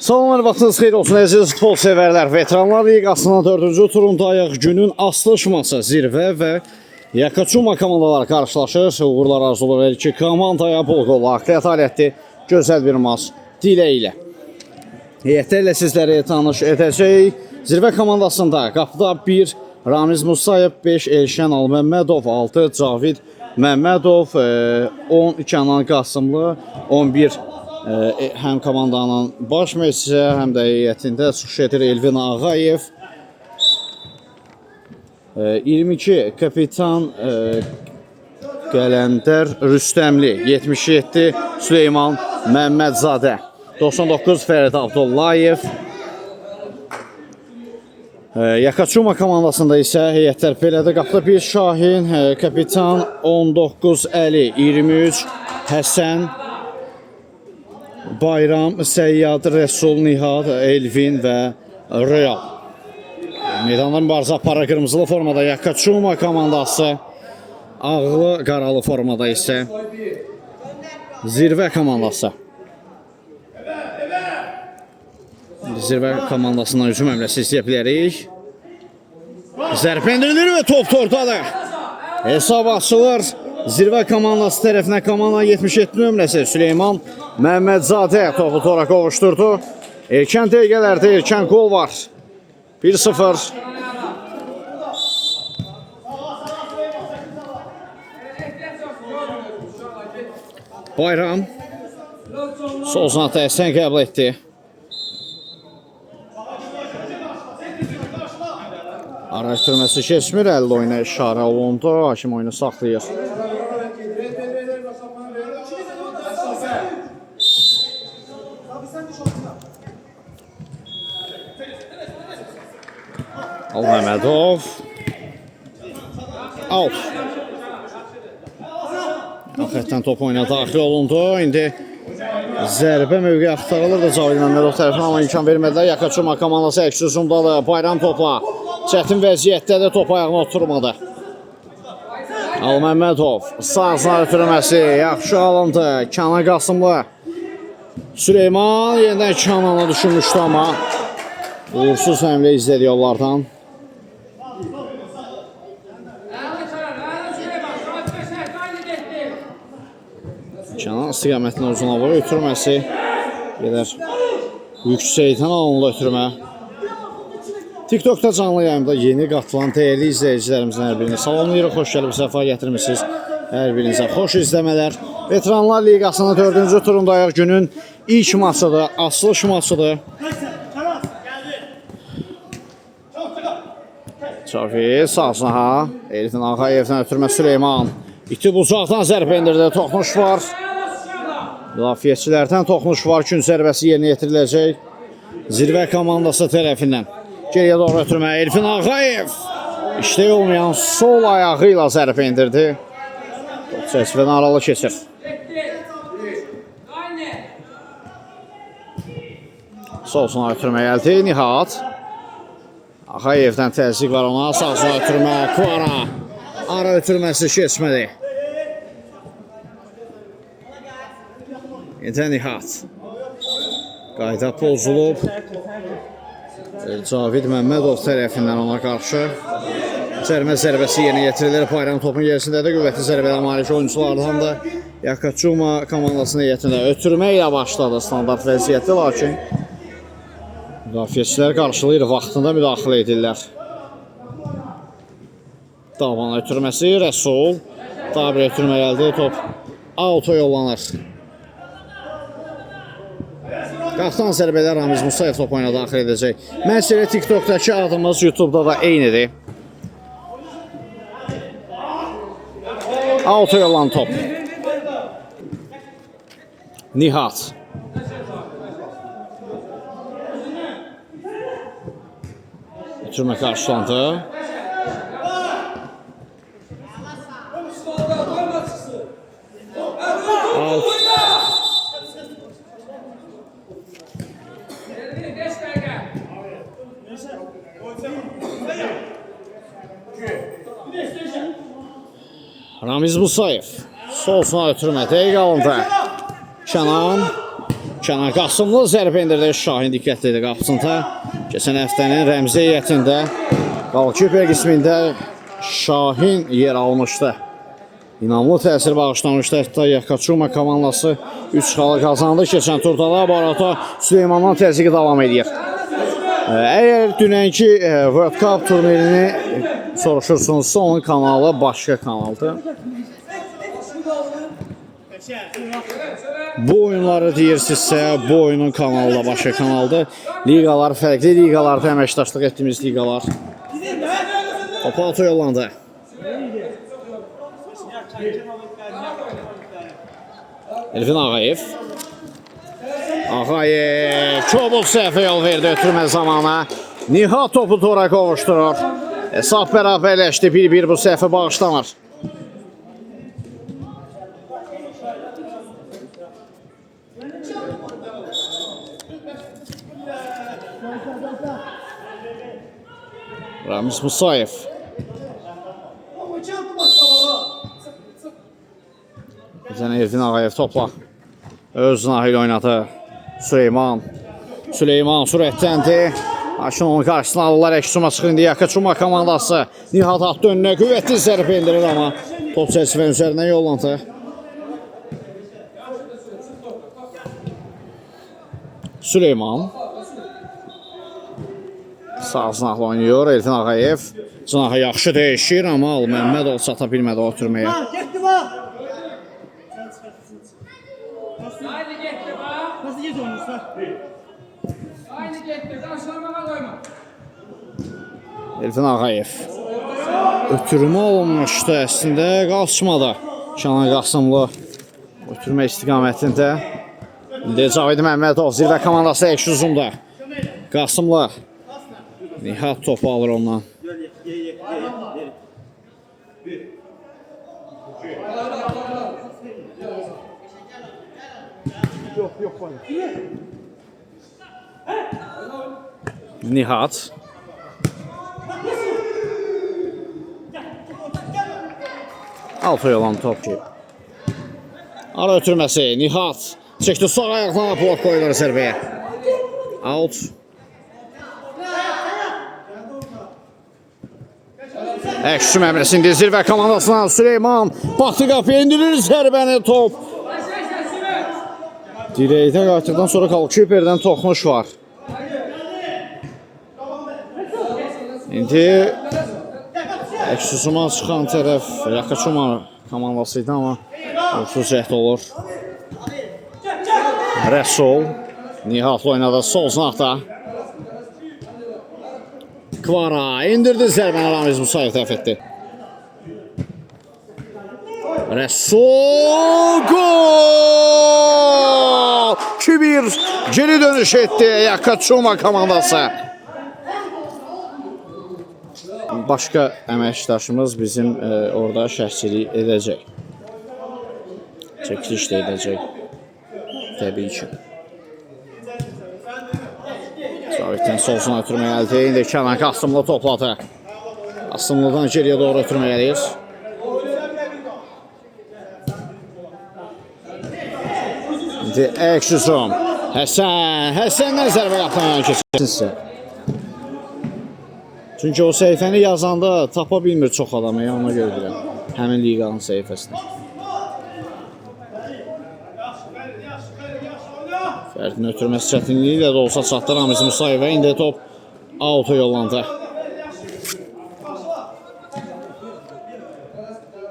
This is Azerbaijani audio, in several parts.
Salamlar, vaxtınız xeyir olsun əziz futbol sevərlər. Veteranlar Liqasının 4-cü turundayıq. Günün asılışması zirvə və Yakachuma komandaları qarşılaşır. Uğurlar arzular verir ki, komandaya bol qol akliyyət alətdir. Gözəl bir maç diləyilə. Heyətlərlə sizləri tanış edəcək. Zirvə komandasında qapıda 1 Ramiz Musayev, 5 Elşən Alməmmədov, 6 Cavid Məmmədov, 10 Kənan Qasımlı, 11 həm komandanın baş məşqçisi, həm də heyətində çıxış edir Elvin Ağayev, 22 kapitan Qələndər Rüstəmli, 77 Süleyman Məmmədzadə, 99 Fərid Abdullayev. Yakachuma komandasında isə heyətlər belədir. Qapıda 1 Şahin, kapitan 19 Əli, 23 Həsən, Bayram, Səyyad, Rəsul, Nihad, Elvin və Real. Meydanda mübarizə para qırmızılı formada Yakachuma komandası, ağlı qaralı formada isə Zirvə komandası. Zirvə komandasından hücum həmləsi istəyə bilərik. Zərbə indirilir və top tortadır. Hesab açılır. Zirvə komandası tərəfinə komanda 77 nömrəsi Süleyman Məmmədzadə topu tora qovuşturdu. Erkən dəqiqələrdə erkən gol var. 1-0. Bayram sol zanatda Həsən qəbul etdi. Ara itirməsi keçmir, əldə oyuna işarə olundu. Hakim oyunu saxlayır. Alməmmədov. Out. Xətdən top oyuna daxil olundu. İndi zərbə mövqeyi axtarılır da Cavid Məmmədov tərəfindən, amma imkan vermədilər. Yakachuma komandası əks hücumdadır. Bayram topla. Çətin vəziyyətdə də top ayağına oturmadı. Alməmmədov. Sağ ötürməsi. Yaxşı alındı. Kənan Qasımlı. Süleyman yenidən Kənana düşünmüşdü, amma uğursuz həmlə izlədi yollardan. Kənan istiqamətini uzuna vurur. Ötürməsi gedər. Yüksəkdən alınlı ötürmə. TikTok'da canlı yayımda yeni qatılan dəyərli izləyicilərimizin hər birini salamlayırıq. Xoş gəlib, səfa gətirmişsiniz. Hər birinizə xoş izləmələr. Veteranlar Liqasının 4-cü turundayıq. Günün ilk maçıdır, açılış maçıdır. Cavid sağ saha. Elvin Ağayevdən ötürmə Süleyman. İti bucaqdan zərbə indirdi. Toxunuş var. Müdafiəçilərdən toxunuş var. Gün zərbəsi yerinə yetiriləcək. Zirvə komandası tərəfindən. Geriyə doğru ötürmə Elvin Ağayev. İşte olmayan sol ayağı ilə zərbə indirdi. Top çərçivədən aralı keçir. Sol sona ötürmə gəldi Nihad. Ağayevdən təzyiq var ona. Sağ sona ötürmə Kvara. Ara ötürməsi keçmədi. İndə Nihad. Qayda pozulub. Cavid Məmmədov tərəfindən ona qarşı cərimə zərbəsi yerinə yetirilir. Bayram topun gerisində də qüvvətli zərbələ malik oyunculardan da Yakachuma komandasının heyətində ötürmə ilə başladı standart vəziyyətdə, lakin müdafiəçilər qarşılayır, vaxtında müdaxilə edirlər. Davan ötürməsi Rəsul. Daha bir ötürmə gəldi, top auto yollanır. Qaptan zərbələr Ramiz Musayev top oyuna daxil edəcək. Məsələ TikTok'dakı adımız YouTube'da da eynidir. Auto yollan top. Nihad. Ötürmə qarşılandı. Out. Ramiz Musayev sol sona ötürmə dəqiq alındı. Kənan Kənan Qasımlı zərbə indirdi. Şahin diqqətli idi qapısında. Keçən həftənin rəmzi heyətində qalkiper qismində Şahin yer almışdı. İnanılmaz təsir bağışlamışdı. Hətta Yakaçuma komandası 3 xalı qazandı. Keçən turda da bu arada Süleymandan təzyiqi davam edir. Əgər dünənki World Cup turnirini soruşursunuzsa, onun kanalı başqa kanaldır. Bu oyunları deyirsinizsə, bu oyunun kanalı da başqa kanaldır. Liqalar, fərqli liqalarda əməkdaşlıq etdiyimiz liqalar. Topu altı yollandı. Elvin Ağayev. Ağayev çobuk səhvə yol verdi ötürmə zamanı. Nihat topu tora qovuşturur. Hesab bərabərləşdi. 1-1 bu səhvə bağışlanır. Ramiz Musayev. Bizən Elvin Ağayev topla. Öz nahil oynadı. Süleyman. Süleyman sürətləndi. Lakin onun qarşısına alırlar. Əksuma çıxır indi Yakaçuma komandası. Nihat attı önünə. Qüvvətli zərbə indirir amma top çərçivənin üzərindən yollandı. Süleyman. Sağ sınaqla oynayır Elvin Ağayev. Cınağı yaxşı dəyişir amma Məmmədov çata bilmədi o ötürməyə. Elvin Ağayev. Ötürmə olunmuşdu əslində, qalçmadı. Kənan Qasımlı ötürmə istiqamətində. İndi Cavid Məmmədov zirvə komandası əks uzunda. Qasımlı. Nihat topu alır ondan. Nihat. Altı yolan top ki. Ara ötürməsi. Nihat. Çəkdi sağ ayaqlarına blok qoyulur zərbəyə. Out. Əksüm əmrəsində zirvə komandasından Süleyman batı qapıya indirir zərbəni top. Dirəkdə qayıtdıqdan sonra Kalkiperdən toxunuş var. İndi əksüzuma çıxan tərəf Yakaçuma komandası idi amma uğursuz cəhd olur. Rəsul Nihatlı oynadı sol sınaqda. Kvara indirdi zərbəni Ramiz Musayev dəf etdi. Rəsul gol! 2-1 geri dönüş etdi Yakaçuma komandası. Başqa əməkdaşımız bizim orada şəhçilik edəcək. Çəkiliş də edəcək. Təbii ki. Caviddən solsuna ötürmə gəldi. İndi Kənan Qasımlı topladı. Qasımlıdan geriyə doğru ötürmə gəlir. İndi əks hücum. Həsəndən zərbə qapıdan keçirsinsə. Çünki o səhifəni yazanda tapa bilmir çox adamı, ona görə deyirəm. Həmin liqanın səhifəsini. Fərdin ötürməsi çətinliyi ilə də olsa çatdı Ramiz Musayevə. İndi top auto yollandı.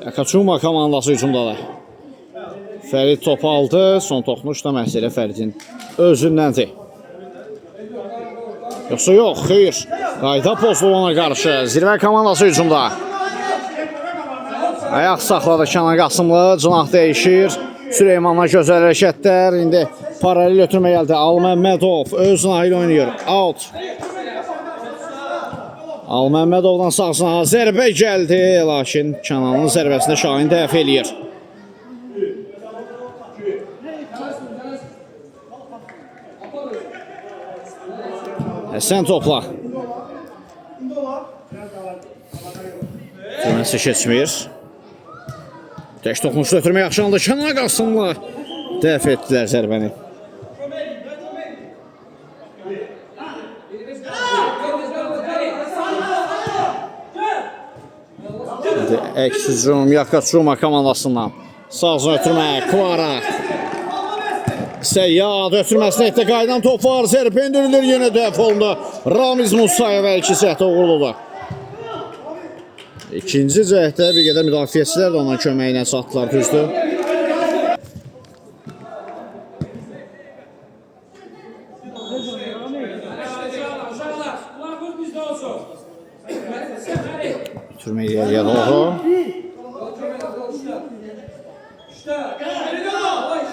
Yakaçuma komandası hücumdadır. Fərid topu aldı. Son toxunuş da məsələ Fəridin özündəndir. Yoxsa yox, xeyr. Qayda pozluğuna qarşı zirvə komandası hücumda. Ayaq saxladı Kənan Qasımlı. Cınaq dəyişir. Süleymanla gözəl hərəkətlər. İndi paralel ötürmə gəldi. Alməmmədov öz nahil oynayır. Out. Alməmmədovdan sağsına zərbə gəldi. Lakin Kənanın zərbəsində Şahin dəf eləyir. Həsən topla. Türməsi keçmir. Tək toxunuşda ötürmə yaxşı anda Kənan Qasımlı dəf etdilər zərbəni. əks hücum Yakachuma komandasından. Sağ ötürmə Kvara. Səyyad ötürməsini etdi. Qaydan top var. Zərbə indirilir yenə dəf olundu. Ramiz Musayev iki cəhətdə uğurludur. İkinci cəhətdə bir qədər müdafiəçilər də ona köməyinə çatdılar, düzdür. Ötürmə eləyə doğru.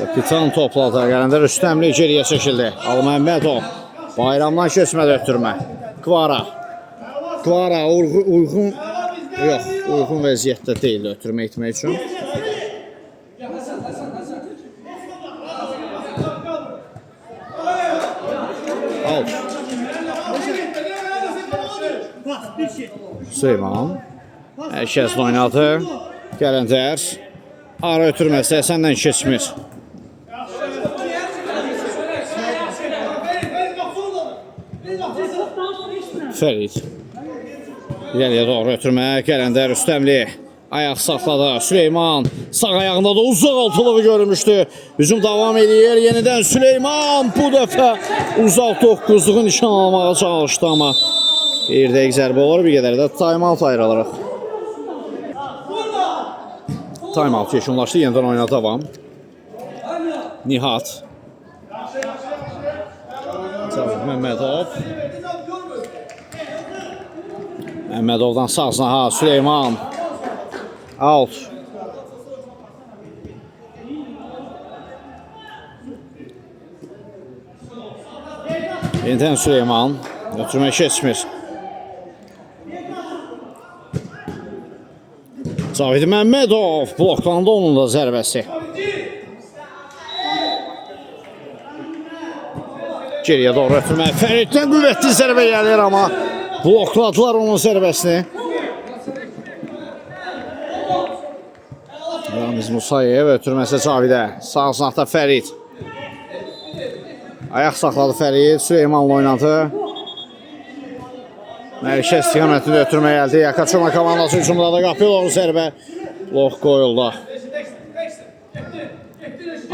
Kapitan topladı. Gələndə Rüstəmli geriyə çəkildi. Alməmmədov. Bayramdan keçmədi ötürmə. Kvara. Kvara uyğun vəziyyətdə deyil ötürmə etmək üçün. Al. Süleyman. Hər oynadı. Gələndər. Ara ötürməsi səndən keçmir. Fərid. İləliyə doğru ötürmə. Gələndər Rüstəmli. Ayaq saxladı. Süleyman. Sağ ayağında da uzaq altılığı görmüşdü. Hücum davam edir. Yenidən Süleyman. Bu dəfə uzaq 9'luğu nişan almağa çalışdı ama bir dəqiq zərbə olur. Bir qədər də time-out ayrılırıq. Time-out yekunlaşdı. Yenidən oyuna davam. Nihat. Məmmədov. Məmmədovdan sağ Süleyman. Out. Yenidən Süleyman. Ötürmə keçmir. Cavid Məmmədov. Bloklandı onun da zərbəsi. Geriyə doğru ötürmə. Fəriddən qüvvətli zərbə gəlir amma blokladılar onun zərbəsini. Ramiz Musayev ötürməsi Cavidə. Sağ sınaqda Fərid. Ayaq saxladı Fərid. Süleymanla oynadı. Məlikə istiqamətində ötürmə gəldi. Yakachuma komandası hücumda da qapıya doğru zərbə. Blok qoyuldu.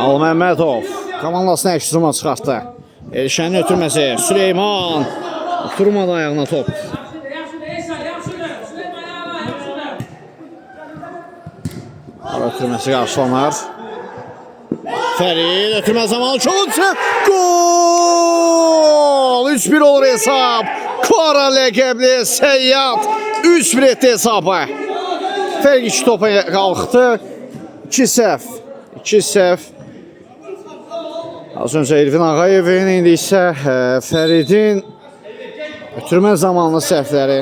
Alməmmədov komandasını əks hücuma çıxartdı. Elşənin ötürməsi Süleyman. Durmadı ayağına top. Ötürməsi qarşılanar. Fərid ötürmə zamanı çok gol! 3-1 olur hesab. Kvara ləqəbli Səyyad 3-1 etdi hesabı. Fərq 2 topa qalxdı. 2 səhv. Az öncə Elvin Ağayevin, indi isə Fəridin ötürmə zamanlı səhvləri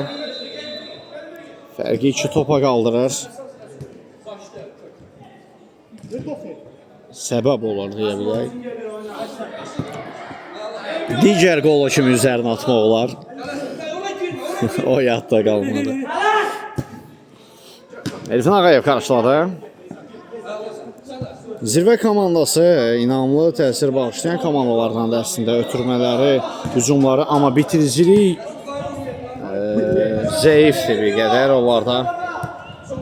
fərqi 2 topa qaldırır. Səbəb olur deyə bilək. Digər qolu kimi üzərinə atmaq olar. O yadda qalmadı. Elvin Ağayev qarşıladı. Zirvə komandası inamlı təsir bağışlayan komandalardan da əslində ötürmələri, hücumları, amma bitiricilik zəifdir bir qədər. Onlarda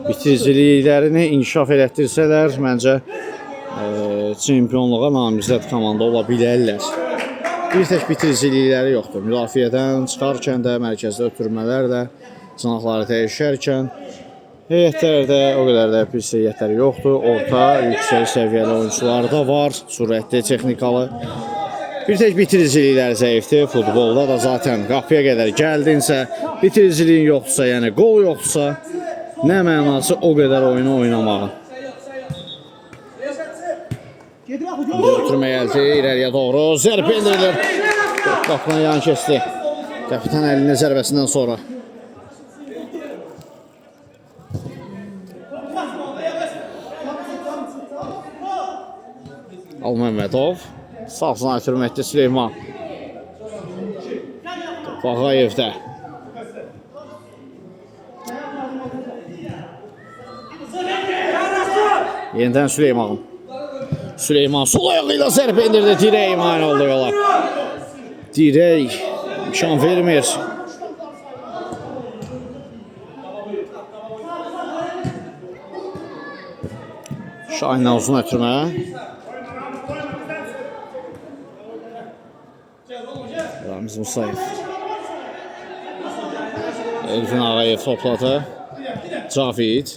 bitiriciliklərini inkişaf elətdirsələr, məncə çempionluğa namizəd komanda ola bilərlər. Bir tək bitiricilikləri yoxdur. Müdafiədən çıxarkən də, mərkəzdə ötürmələr də, sınaqları dəyişərkən heyətlərdə o qədər də pis heyətləri yoxdur. Orta, yüksək səviyyəli oyuncular da var, sürətli, texnikalı. Bir tək bitiricilikləri zəifdir. Futbolda da zaten qapıya qədər gəldinsə, bitiriciliyin yoxdursa, yəni qol yoxdursa, nə mənası o qədər oyunu oynamağın. Ötürmə gəldi, irəliyə doğru zərbə indirilir. Qapına yan keçdi. Kapitan əlinin zərbəsindən sonra. Alməmmədov. Sağsına ötürmə etdi Süleyman. Ağayevdə. Yenidən Süleyman. Süleyman sol ayağıyla zərbə indirdi. Dirək mane oldu yola. Dirək imkan vermir. Şahinlə uzun ötürmə. Ramiz Musayev. Elvin Ağayev topladı. Cavid.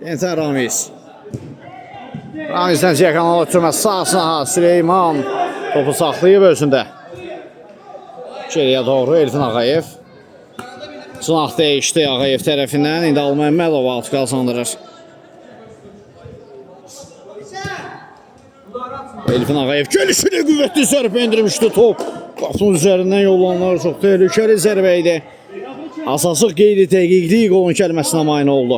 Yeniden Ramiz. Ramizdən Cəkanal ötürmə sağ Süleyman. Topu saxlayıb özündə. Geriyə doğru Elvin Ağayev. Cınaq dəyişdi Ağayev tərəfindən. İndi Alməmmədov alt qazandırır. Elvin Ağayev gəlişini qüvvətli zərbə endirmişdi top. Qapının üzərindən yollanlar çox təhlükəli zərbə idi. Asasıq qeyri-dəqiqlik qolun gəlməsinə mane oldu.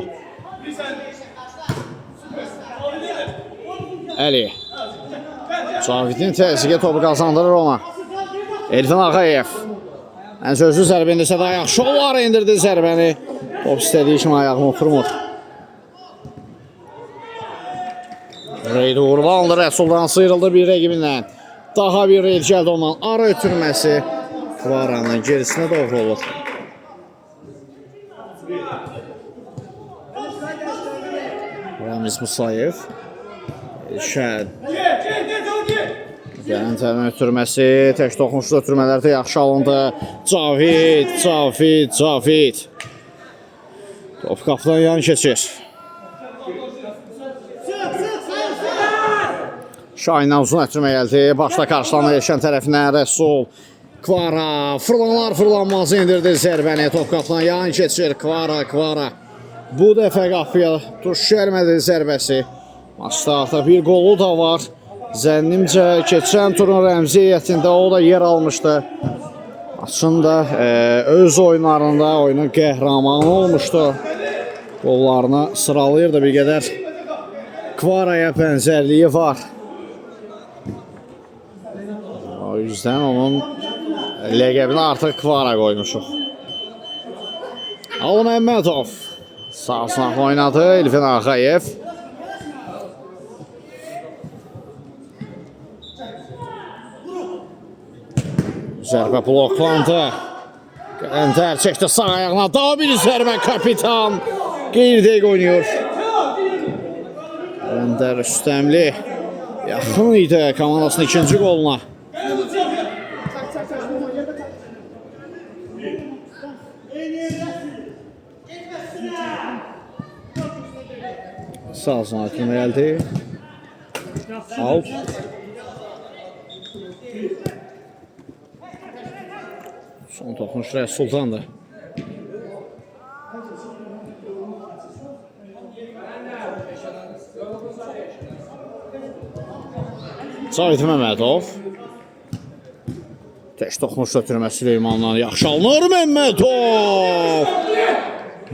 Əli. Cavidin təzyiqə topu qazandırır ona. Elvin Ağayev. Ən sözlü zərbə indirsə də yaxşı olar indirdi zərbəni. Top istədiyi kimi ayağına oturmur. Reyd uğurlandı, Rəsuldan sıyrıldı bir rəqibindən. Daha bir reyd gəldi ondan. Ara ötürməsi Kvaranın gerisinə doğru olur. Ramiz Musayev. Elşən. Gələn ötürməsi, tək toxunuşlu ötürmələrdə yaxşı alındı. Cavid. Top qapıdan yan keçir. Şahinlə uzun ötürmə gəldi. Başda qarşılanır Elşən tərəfindən Rəsul. Kvara fırlanmaz indirdi zərbəni. Top qapıdan yan keçir. Kvara. Bu dəfə qapıya tuş gəlmədi zərbəsi. Maçda artıq bir qolu da var. Zənnimcə keçən turun rəmzi heyətində o da yer almışdı. Maçın da öz oyunlarında oyunun qəhrəmanı olmuşdu. Qollarını sıralayırdı bir qədər. Kvaraya bənzərliyi var. O yüzden onun ləqəbini artıq Kvara qoymuşuq. Alməmmədov sağ sınaq oynadı. Elvin Ağayev. Zərbə bloklandı. Qəndər çəkdi sağ ayağına. Daha bir zərbə kapitan. Qeyri-dəqiq oynuyor. Qəndər üstəmli. Yaxın idi komandasının ikinci qoluna. Sağ sanatına gəldi. Out. Son toxunuş Rəsuldandır. Cavid Məmmədov. Tək toxunuş ötürmə Süleymandan yaxşı alınır Məmmədov.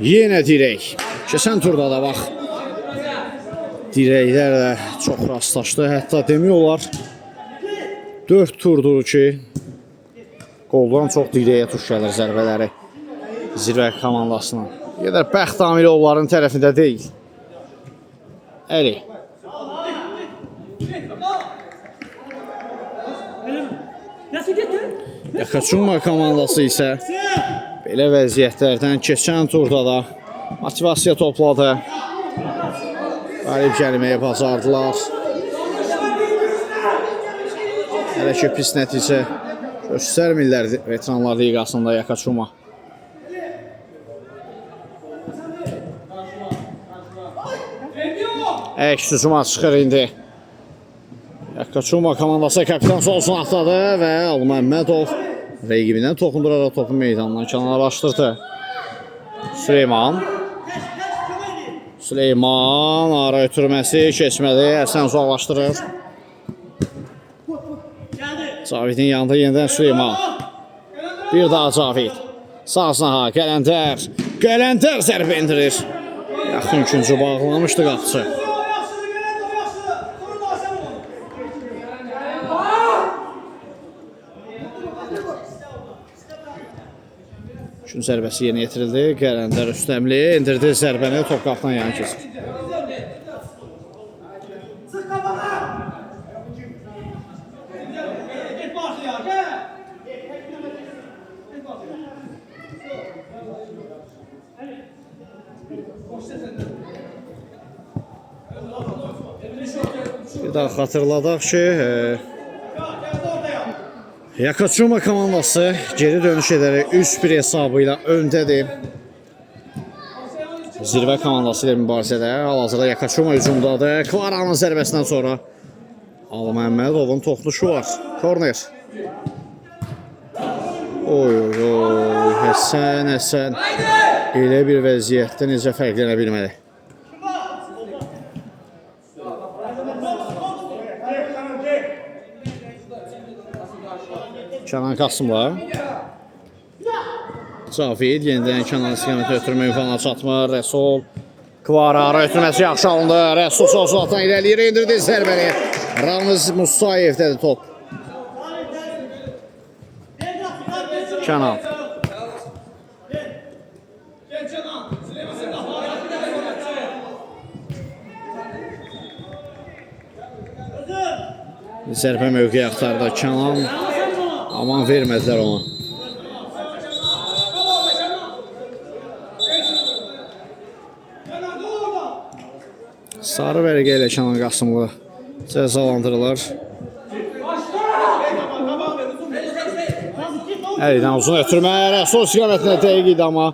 Yenə dirək. Keçən turda da bax. Dirəklər də çox rastlaşdı. Hətta demək olar 4 turdur ki qoldan çox dirəyə tuş gəlir zərbələri zirvə komandasına. Gedər bəxt amili onların tərəfində deyil. Əli. Yakaçunma komandası isə belə vəziyyətlərdən keçən turda da motivasiya topladı. Qalib gəlməyə bacardılar. Hələ ki pis nəticə göstərmirlər Veteranlar Liqasında Yakaçuma. Əks hücuma çıxır indi. Yakaçuma komandası kapitan solsun atladı və Alməmmədov rəqibindən toxunduraraq topu meydandan kənarlaşdırdı. Süleyman ara ötürməsi keçmədi. Həsən uzaqlaşdırır. Cavidin yanında yenidən Süleyman. Bir daha Cavid. Sağ sınağa Qələndər zərbə endirir. Yaxın üçüncü bağlamışdı qapıcı. Üçün zərbəsi yerinə yetirildi. Qələndər üstəmli indirdi zərbəni. Top qapıdan yan keçir. Bir daha xatırladaq ki, Yakaçuma komandası geri dönüş edərək 3-1 hesabı ilə öndədir. Zirvə komandası ilə mübarizədə hal-hazırda Yakaçuma hücumdadır. Kvaranın zərbəsindən sonra Ali Məmmədovun toxunuşu var. Korner. Oy, Həsən. Elə bir vəziyyətdə necə fərqlənə bilmədi. Kənan Qasımla. Cavid yenidən Kənan istiqamətə ötürmə imkanına çatmır. Rəsul. Kvara ötürməsi yaxşı alındı. Rəsul Soslatdan irəliyir, indirdi zərbəni. Ramiz Musayevdədir top. Kənan. Zərbə mövqeyi axtardı Kənan. Aman vermədilər ona. Sarı vərəqə ilə Kənan Qasımlı cəzalandırırlar. Əlidən uzun ötürmə, Rəsul istiqamətində dəqiq idi, amma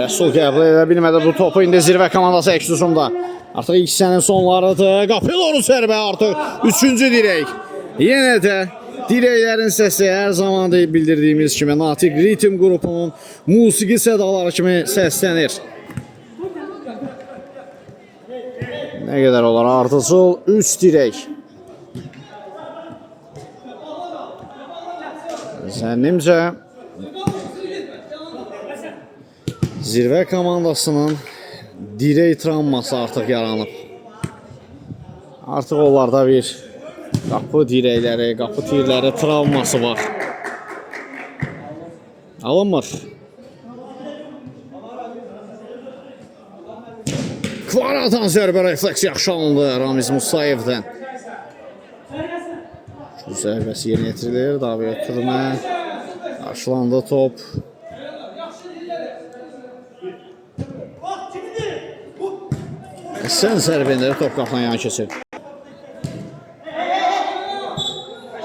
Rəsul qəbul edə bilmədi bu topu. İndi zirvə komandası əks hücumda. Artıq ilk hissənin sonlarıdır. Qapelonu zərbə artıq 3-cü dirək. Yenə də dirəklərin səsi hər zaman bildirdiyimiz kimi Natiq Ritim qrupunun musiqi sədaları kimi səslənir. Nə qədər olar ardıcıl 3 dirək. Zənnimcə zirvə komandasının dirək travması artıq yaranıb. Artıq onlarda bir qapı dirəkləri, qapı tirləri travması var. Alınmır. Kvaradan zərbə refleks yaxşı alındı Ramiz Musayevdən. Şu zərbəsi yerinə yetirilir. Davi ötürmə. Qarşılandı top. Sən zərbində top qapıdan yana keçir.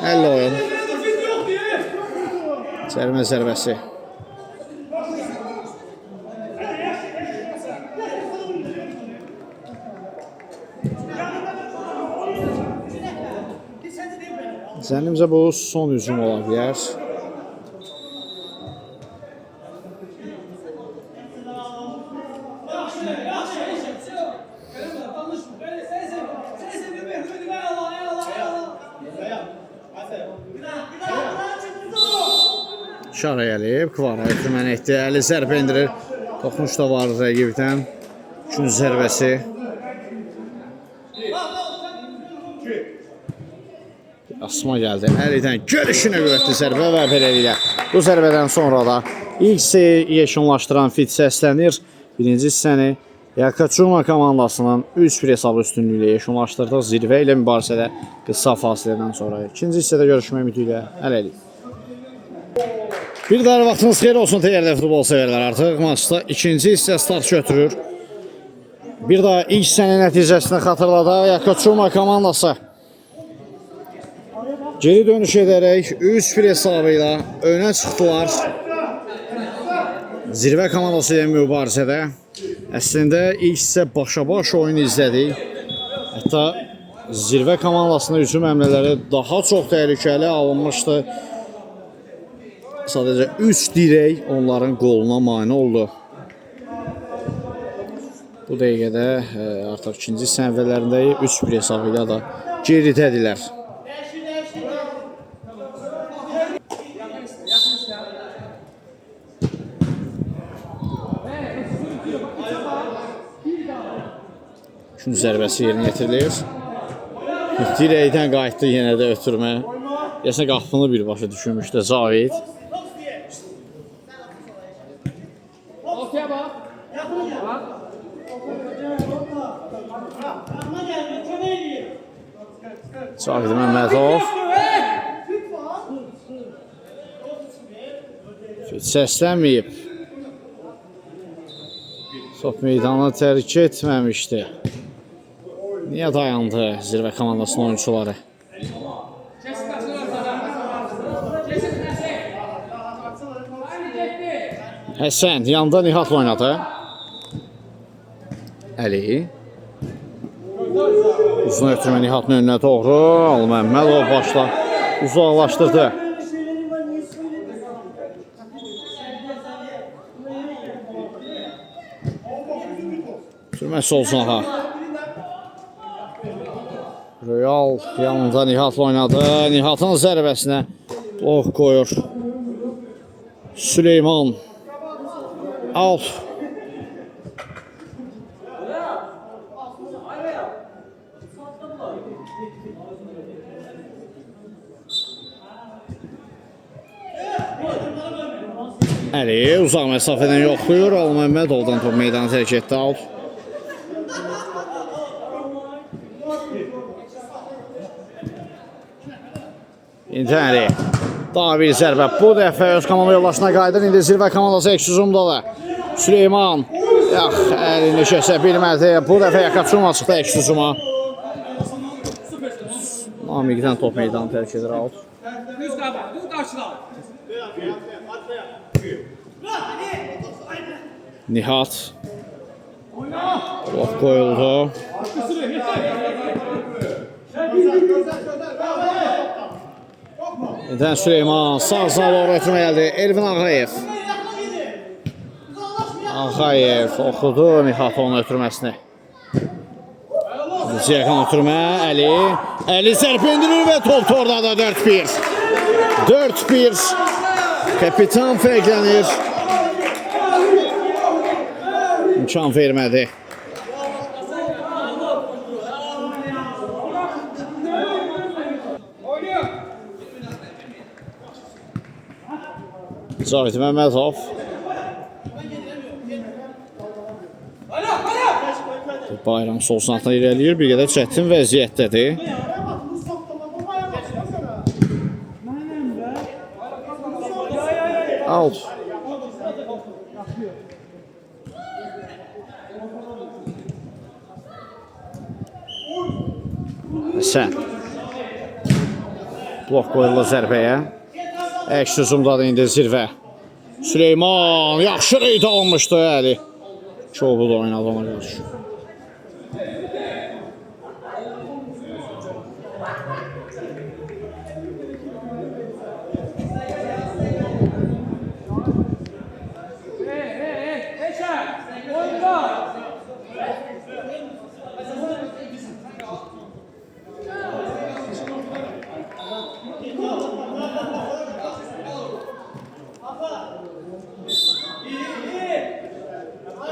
50 oyun. Cərimə zərbəsi. Zənnimcə bu son hücum ola bilər. İşarə gəlib, Kvara ötürməni etdi, əli zərbə indirir. Toxunuş da var rəqibdən. 3-cü zərbəsi. Asma gəldi, əlidən görüşünə qüvvətli zərbə və beləliklə. Bu zərbədən sonra da ilk hissəyi yekunlaşdıran fit səslənir. Birinci hissəni Yakaçuma komandasının 3-1 hesabı üstünlüyü ilə yekunlaşdırdıq. Zirvə ilə mübarizədə qısa fasilədən sonra. İkinci hissədə görüşmək ümidi ilə hələlik. Bir daha vaxtınız xeyir olsun dəyərli futbol sevərlər. Artıq maçda ikinci hissə start götürür. Bir daha ilk hissənin nəticəsini xatırladaq. Yakaçuma komandası geri dönüş edərək 3-1 hesabı ilə önə çıxdılar. Zirvə komandası ilə mübarizədə. Əslində ilk hissə başa-baş oyun izlədik. Hətta zirvə komandasının hücum həmlələri daha çox təhlükəli alınmışdı. Sadəcə 3 dirək onların qoluna mane oldu. Bu dəqiqədə artıq ikinci səhvələrindəyik. 3-1 hesabı ilə da geridədirlər. Üçün zərbəsi yerinə yetirilir. Dirəkdən qayıtdı yenə də ötürmə. Deyəsən qapını birbaşa düşünmüşdü Cavid. Cavid Məmmədov. Səslənməyib. Top meydanı tərk etməmişdi. Niyə dayandı zirvə komandasının oyuncuları? Həsən yanda Nihatla oynadı. Əli. Uzun ötürmə Nihatın önünə doğru. Ali Məmmədov başla uzaqlaşdırdı. Sürməsi olsun aha. Royal yanında Nihatla oynadı. Nihatın zərbəsinə blok qoyur. Süleyman. Out. Əli uzaq məsafədən yoxlayır. Ali Məmmədovdan top meydanı tərk etdi. Out. İndi Əli. Daha bir zərbə. Bu dəfə öz komanda yoldaşına qayıdır. İndi zirvə komandası eks hücumdadır. Süleyman. Əlini kəsə bilmədi. Bu dəfə Yakaçuma çıxdı eks hücuma. Namiqdən top meydanı tərk edir. Out. Nihat. Blok qoyuldu. Edən Süleyman sağ doğru ötürmə gəldi. Elvin Ağayev. Ağayev oxudu Nihat onun ötürməsini. Yaxın ötürmə Əli. Əli sərp endirir və top tordadır 4-1. 4-1. Kapitan fərqlənir. İmkan vermədi. Cavit Məmmədov. Bayram sol sanatına irəliyir. Bir qədər çətin vəziyyətdədir. Out. Sən. Blok qoyulur zərbəyə. Əks hücumdadır indi zirvə. Süleyman yaxşı reyt alınmışdı Əli. Çoğu da oynadı ona qarşı.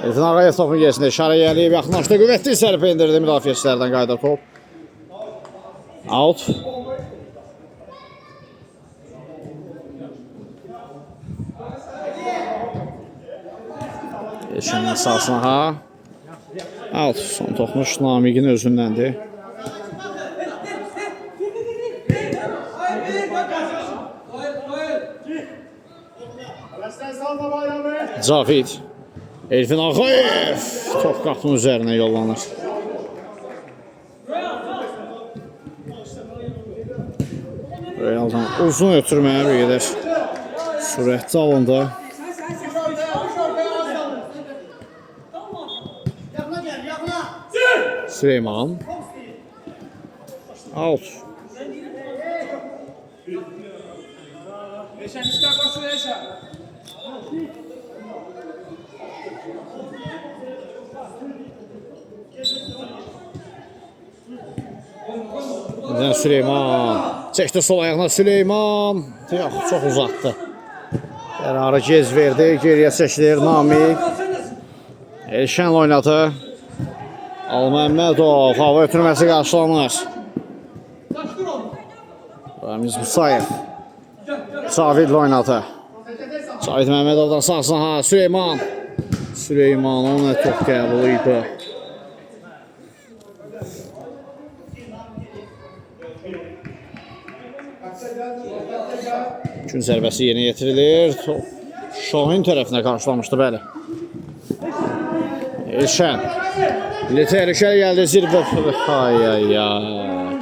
Elvin Ağayev topun gerisində işarə gəlib, yaxınlaşdı, qüvvətli sərp endirdi müdafiəçilərdən qayda top. Out. Geçəndən sağsına ha. Out. Son toxmuş Namiqin özündəndir. Cavid. Elvin Ağayev top qapının üzərinə yollanır. Realdan uzun ötürməyə bir qədər sürətli alındı. Süleyman. Out. Süleyman çəkdi sol ayağına Süleyman. Yox, çox uzatdı. Qərarı gec verdi. Geriyə çəkilir Namiq. Elşən oynadı. Ali Məmmədov hava ötürməsi qarşılanır. Ramiz Musayev. Cavidlə oynadı. Cavid Məmmədovdan sağsına ha. Süleyman. Süleyman ona top qəbulu idi. Gün zərbəsi yerinə yetirilir. Şahin tərəfinə qarşılamışdı, bəli. Elşən. İndi təhlükəli gəldi zirvə. Ay ay ay.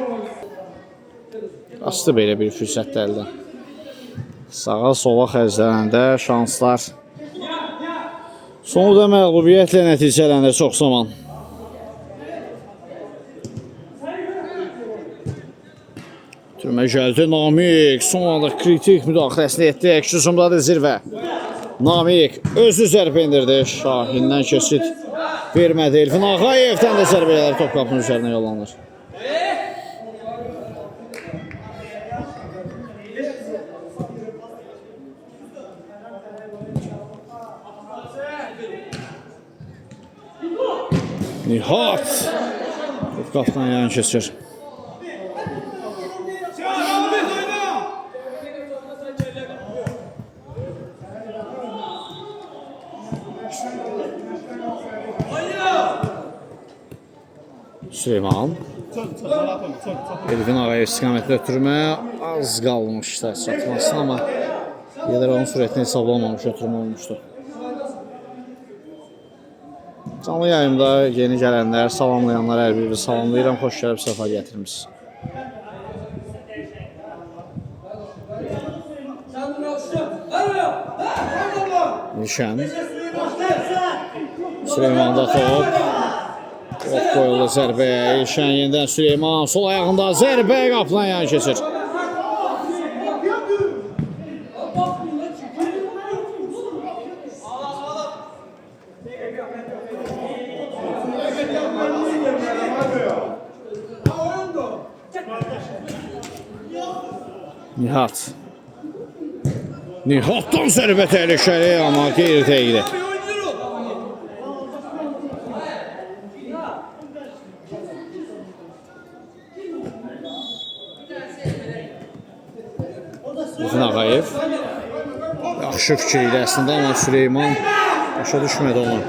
Qaçdı belə bir fürsət əldən. Sağa sola xərclənəndə şanslar sonunda məğlubiyyətlə nəticələnir çox zaman. Türmə gəldi Namik. Son anda kritik müdaxiləsini etdi. Əks-hücumdadır zirvə. Namik özü zərbə indirdi. Şahindən keçid vermədi. Elfin Ağayevdən də zərbələr top qapının üzərinə yollanır. Nihat top qapıdan yan keçir. Süleyman Elvin Ağayev istiqamətdə ötürmə az qalmışdı çatmasına, amma qədər onun sürətini hesablamamış ötürmə olmuşdu. Canlı yayımda yeni gələnlər, salamlayanlar hər biri salamlayıram. Xoş gəlib, səfa gətirmişsiniz. Nişan Süleyman'da top. Top qoyuldu zərbəyə. İlşən yenidən Süleyman sol ayağında zərbə qapıdan yan keçir. Nihat. Nihat'tan zərbə təhlükəli, amma qeyri-təqli. Elfin Ağayev yaxşı fikir idi əslində, amma Süleyman başa düşmədi onu.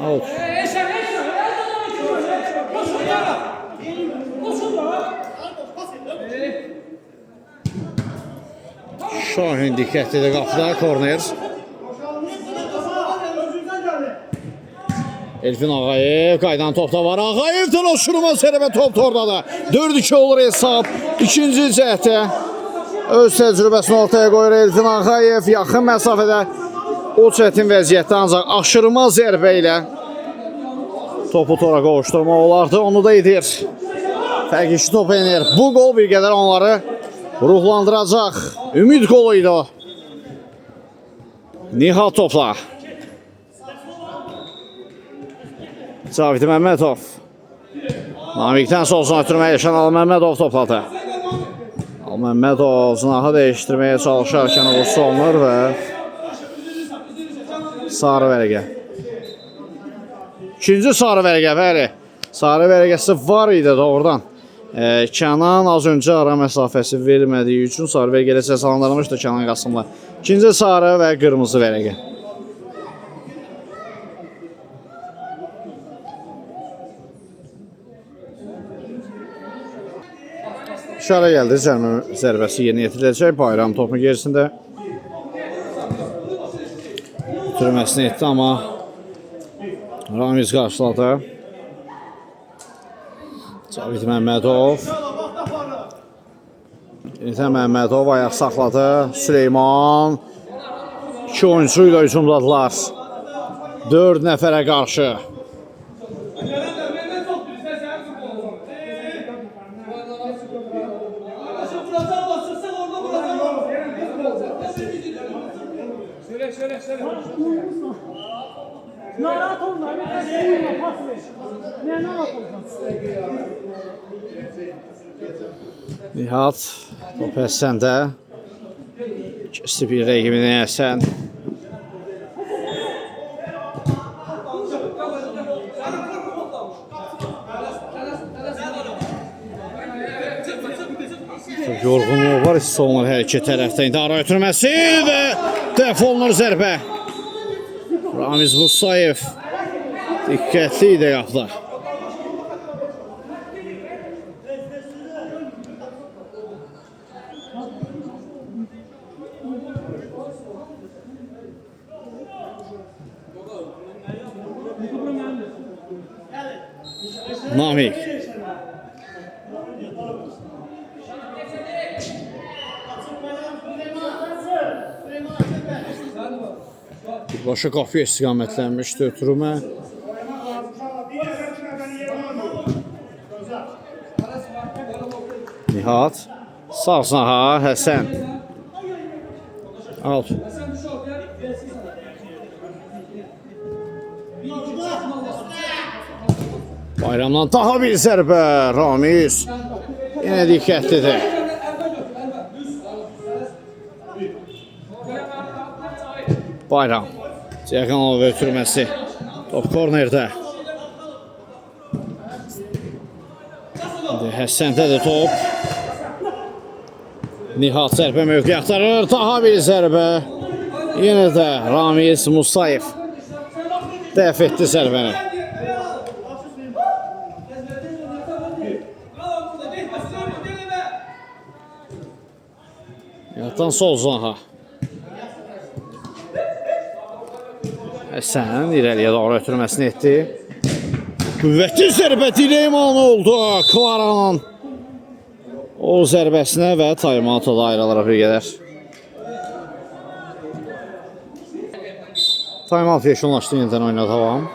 Out. Şahin diqqətli də qapıda, korner. Elfin Ağayev, qaydan topda var. Ağayevdən o şuruma zərbə top orada. 4-2 olur hesab. İkinci cəhətə öz təcrübəsini ortaya qoyur Elfin Ağayev. Yaxın məsafədə o çətin vəziyyətdə ancaq aşırma zərbə ilə topu tora qovuşturma olardı. Onu da edir. Fərq 2 top enir. Bu qol bir qədər onları ruhlandıracaq. Ümid qolu idi o. Nihat topla. Cavid Məmmədov. Namikdən solsuna ötürməyə yaşayan Al-Məmmədov topladı. Al-Məmmədov zınahı dəyişdirməyə çalışarkən uğursuz olunur və sarı vərəqə. İkinci sarı vərəqə, bəli. Sarı vərəqəsi var idi doğrudan. Kənan az öncə ara məsafəsi vermədiyi üçün sarı vərəqələ cəzalandırılmışdı Kənan Qasımlı. İkinci sarı və qırmızı vərəqə. İşarə gəldi, zərbəsi yeni yetiriləcək. Bayram topun gerisində bitirməsini etdi, amma Ramiz qarşıladı. Cavid Məmmədov. Yeniden Məmmədov ayaq saxladı. Süleyman. 2 oyuncu ilə hücumladılar. 4 nəfərə qarşı. Narahat olma. Ne narahat olma. Nihat top Həsəndə. Keçdi bir rəqibini Həsən. Yorğunluğu var, hiss olunur hər iki tərəfdən. Ara ötürməsi və dəf olunur zərbə. Ramiz Musayev diqqətli idi qapıda. Namik. Birbaşa qapıya istiqamətlənmişdi ötürümə. Nihat. Sağ saha Həsən. Out. Bayramdan daha bir zərbə. Ramiz. Yenə diqqətlidir. Bayram. Cəqanov ötürməsi. Top kornerdə. Həsəndədir top. Nihat zərbə mövqe axtarır. Daha bir zərbə. Yenə də Ramiz Musayev dəf etdi zərbəni. Yatan sol zaha. Həsən irəliyə doğru ötürməsini etdi. Qüvvətli zərbə Dileyman oldu. Klaranın o zərbəsinə və timeout'a da ayrılaraq bir qədər. Timeout yeşunlaşdı, yenidən oyuna davam.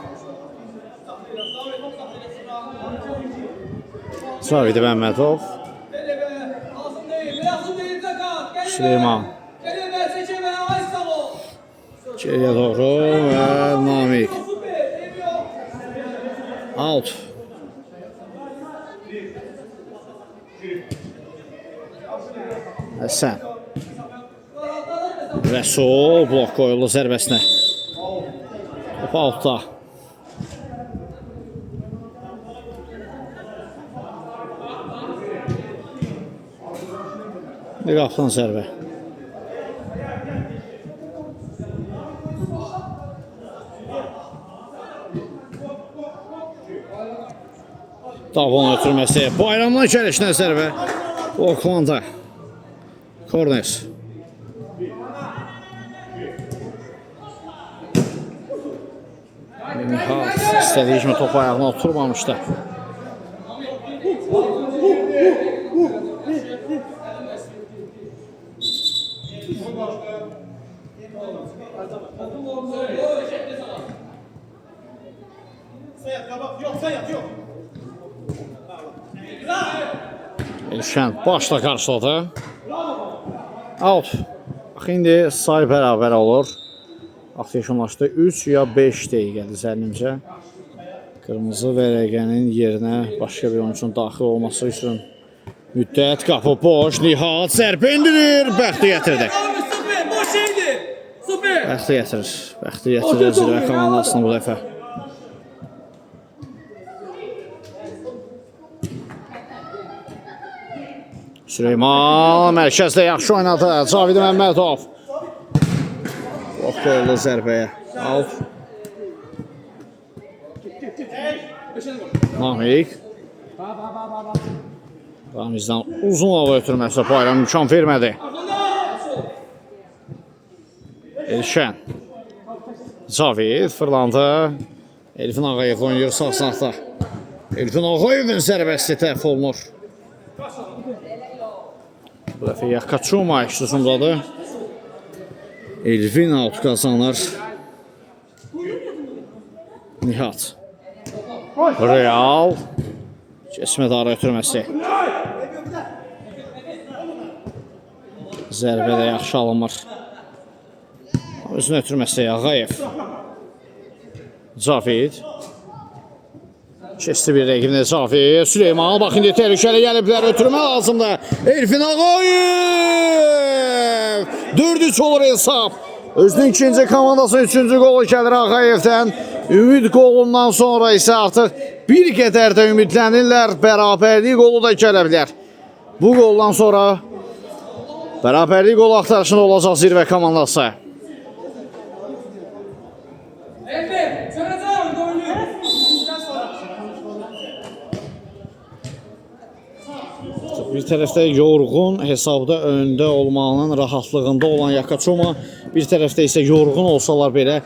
Zavidi Məmmədov. Süleyman. Geriyə doğru və Namik. Out. Həsən. Və sol blok qoyuldu zərbəsinə. Top outda. Qapıdan zərbə. Davon ötürməsi. Bayramdan gəlişinə zərbə. Oklanda. Kornes. Nihat istədiyi kimi top ayağına oturmamışdı. Elşən başla qarşıladı. Out. Bax, indi say bərabər olur. Vaxt yekunlaşdı. 3 ya 5 dəqiqədir zənnimcə. Qırmızı vərəqənin yerinə başqa bir oyuncunun daxil olması üçün müddət. Qapı boş. Nihat zərbə indirir. Bəxti gətirdi. Bəxti gətirir. Bəxti gətirir zirvə komandasını bu dəfə. Süleyman mərkəzdə yaxşı oynadı. Zavidi Məmmədov. Blok qoyuldu zərbəyə. Out. Namik. Ramizdən uzun hava ötürməsi Bayram imkan vermədi. Elşən. Cavid fırlandı. Elfin Ağayev oynayır sağ sınaqda. Elfin Ağayevin zərbəsi təhv olunur. Bu dəfə Yakaçuma işlüsündadır. Elvin out qazanır. Nihat. Real. Keçmədarı ötürməsi. Zərbə də yaxşı alınmır. Özünü ötürməsi Ağayev. Cavid. Keçdi bir rəqibində Cavid. Süleyman, bax indi təhlükəli gəliblər, ötürmə lazımdır. Elfin Ağayev! 4-3 olur hesab. Özünün ikinci komandası 3-cü qolu gəlir Ağayevdən. Ümid qolundan sonra isə artıq bir qədər də ümidlənirlər. Bərabərlik qolu da gələ bilər. Bu qoldan sonra bərabərlik qolu axtarışında olacaq zirvə komandası. Bir tərəfdə yorğun hesabda öndə olmağının rahatlığında olan Yakaçuma, bir tərəfdə isə yorğun olsalar belə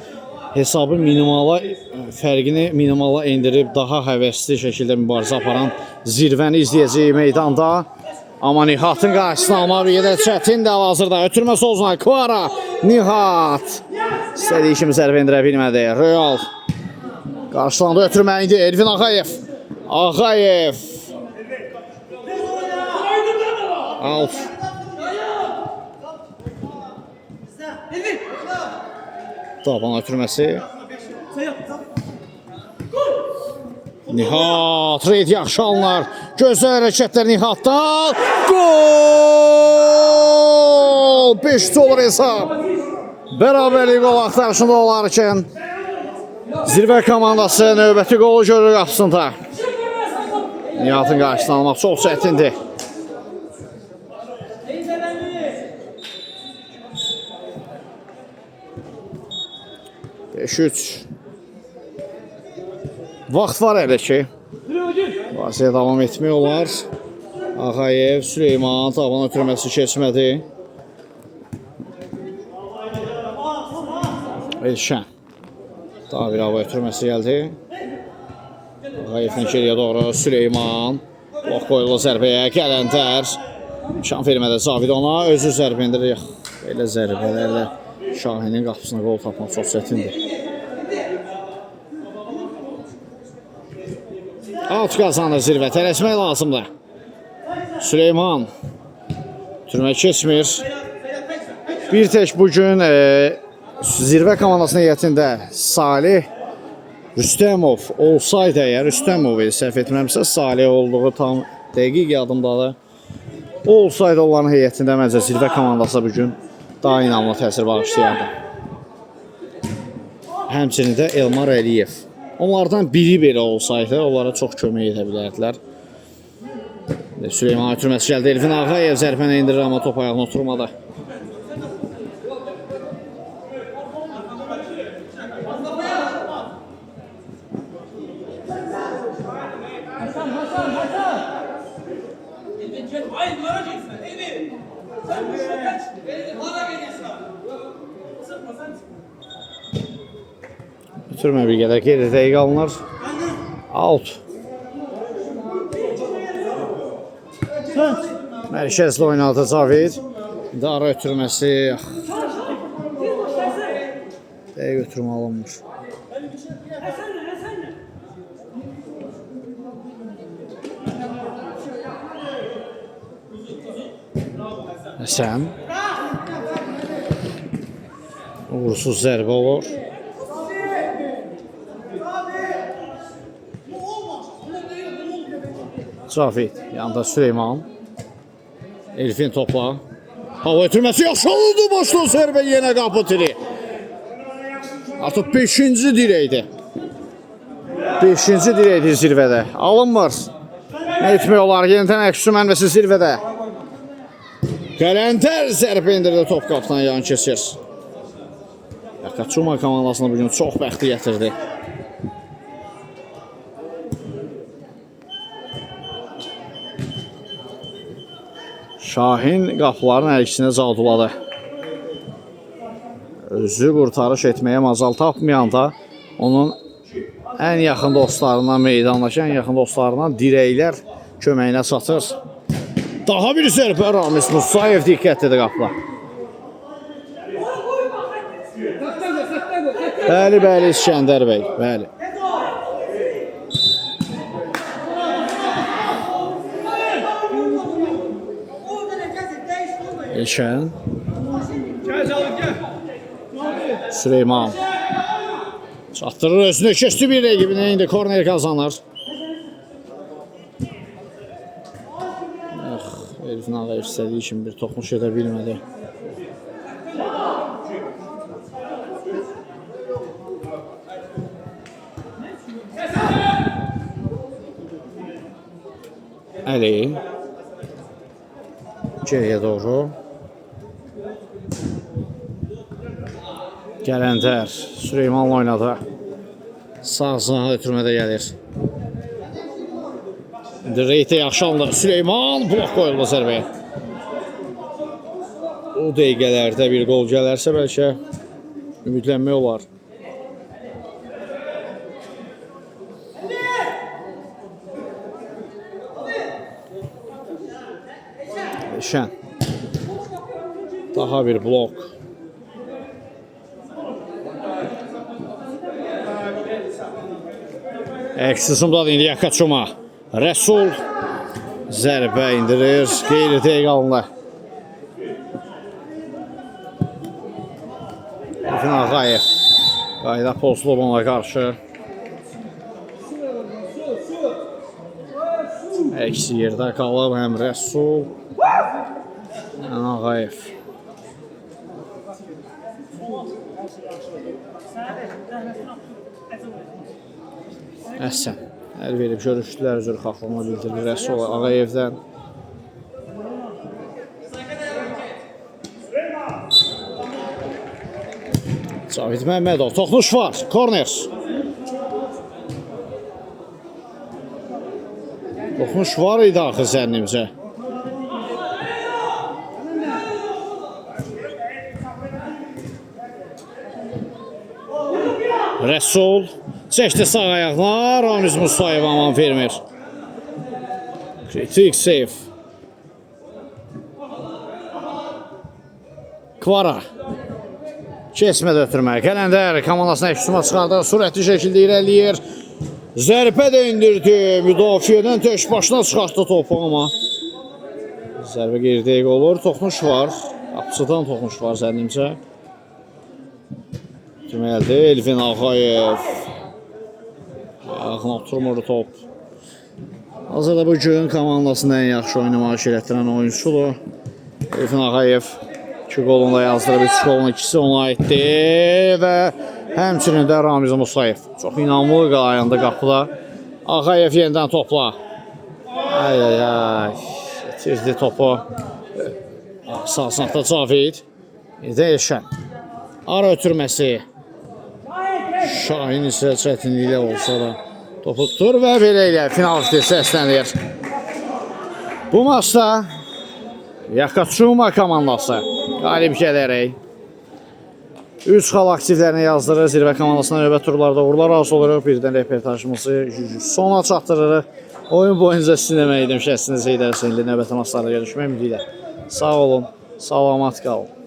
hesabı minimala fərqini minimala endirib daha həvəsli şəkildə mübarizə aparan zirvəni izləyəcəyik meydanda. Amma Nihatın qarşısını almaq bir qədər çətindir hal-hazırda. Ötürmə soluna Kvara, Nihat. İstədiyi kimi zərbə endirə bilmədi. Real qarşılandı, ötürmə indi Elvin Ağayev. Ağayev. Out. Taban ötürməsi. Nihat, Reyd yaxşı alınar. Gözəl hərəkətlər Nihatdan. Gol! 5 olur hesab. Bərabərlik qol axtarışında olarkən zirvə komandası növbəti qolu görür qapısında. Nihatın qarşısını almaq çox çətindir. Beş-üç. Vaxt var elə ki, vaziyyə davam etmək olar. Ağayev, Süleyman, taban ötürməsi keçmədi. Elşən. Daha bir hava ötürməsi gəldi. Ağayevdən geriyə doğru Süleyman. Bloq qoyulu zərbəyə, Qələndər. Şan vermədə Zavid ona, özü zərbə endirir. Belə zərbələrlə Şahinin qapısına qol tapmaq çox çətindir. Alt qazanır zirvə, tələsmək lazımdır. Süleyman türmə keçmir. Bir tək bugün zirvə komandasının heyətində Salih Rüstəmov olsaydı əgər, Rüstəmov səhv etməmsə, Salih olduğu tam dəqiq yadımdadır. O olsaydı onların heyətində məncə zirvə komandası bugün daha inanlı təsir bağışlayardı. Həmçinin də Elmar Əliyev. Onlardan biri belə olsaydı, onlara çox kömək edə bilərdilər. Süleyman ötürməsi gəldi. Elvin Ağayev zərbəni indirir, amma top ayağına oturmadı. Ötürmə bir qədər geri dəqiq alınır. Out. Mərkəzli oynadı Cavid. Dara ötürməsi. Dəqiq ötürmə alınmır. Həsən. Uğursuz zərbə olur. Cavid, yanında Süleyman. Elfin topla. Hava ötürməsi yaşanıldı, başla zərbə yenə qapı tiri. Artıq 5-ci dirəkdir. 5-ci dirəkdir zirvədə. Alınmır. Nə etmək olar? Yenidən əksü mənbəsi zirvədə. Qələndər zərbə indirdi, top qapıdan yan keçir. Yakachuma komandasına bugün çox bəxti gətirdi. Şahin qapıların hər ikisini caduladı. Özü qurtarış etməyə macal tapmayanda onun ən yaxın dostlarından, meydandakı ən yaxın dostlarından dirəklər köməyinə çatır. Daha bir zərbə Ramiz Musayev diqqətlidir qapılar. Bəli, bəli, İskəndər bəy, bəli. Elşən. Süleyman. Çatdırır özünü, keçdi bir rəqibinə, indi korner qazanır. Elfin Ağayev istədiyi kimi bir toxunuş edə bilmədi. Əli. Geriyə doğru. Qələndər. Süleymanla oynadı. Sağ zanağı ötürmədə gəlir. İndi Reyddə yaxşı alınır. Süleyman blok qoyuldu zərbəyə. O dəqiqələrdə bir qol gələrsə bəlkə ümidlənmək olar. Dəyişən. Daha bir blok. Əksizimdadır indi Yakaçuma. Rəsul zərbə indirir. Qeyri-dəqiq alınır. Elvin Ağayev. Qayda pozulub ona qarşı. Əksi yerdə qalıb həm Rəsul, həm Ağayev. Əhsən. Əl verib görüşdülər, üzr xaxlığına bildirilir Rəsul Ağayevdən. Cavid Məmmədov, toxunuş var, korner. Toxunuş var idi axı zənnimcə. Rəsul çəkdi sağ ayaqla, Ramiz Musayev aman vermir. Kritik seyf. Kvara. Kesmədə ötürmək. Qələndər komandasına əksuma çıxardır. Sürətli şəkildə irəliyir. Zərbə də indirdi. Müdafiədən tək başına çıxartdı topu amma. Zərbə qeyri-dəqiq olur. Toxunuş var. Qapıcıdan toxunuş var zənnimcə. Deməlidir. Elvin Ağayev. Ayağına oturmur top. Hazırda bu gün komandasının ən yaxşı oynamaq elətdirən oyuncusudur. Elvin Ağayev 2 qolunu da yazdırıb, 3 qolun ikisi ona aiddir və həmçinin də Ramiz Musayev. Çox inamlı ayağında qapıda. Ağayev yenidən topla. Ay. İtirdi topu. Sağ sınıfda Cavid. Dəyişən. Ara ötürməsi. Şahin isə çətinliklə olsa da topu tutur və belə ilə final səslənir. Bu maçda Yakaçuma komandası qalib gələrək 3 xal aktivlərini yazdırır. Zirvə komandasına növbət turlarda uğurlar arzu oluruq. Birdən reportajımızı sona çatdırırıq. Oyun boyunca sizin əmək edim şəxsiniz edərsinizlə növbəti maçlarda görüşmək ümidi ilə. Sağ olun, salamat qalın.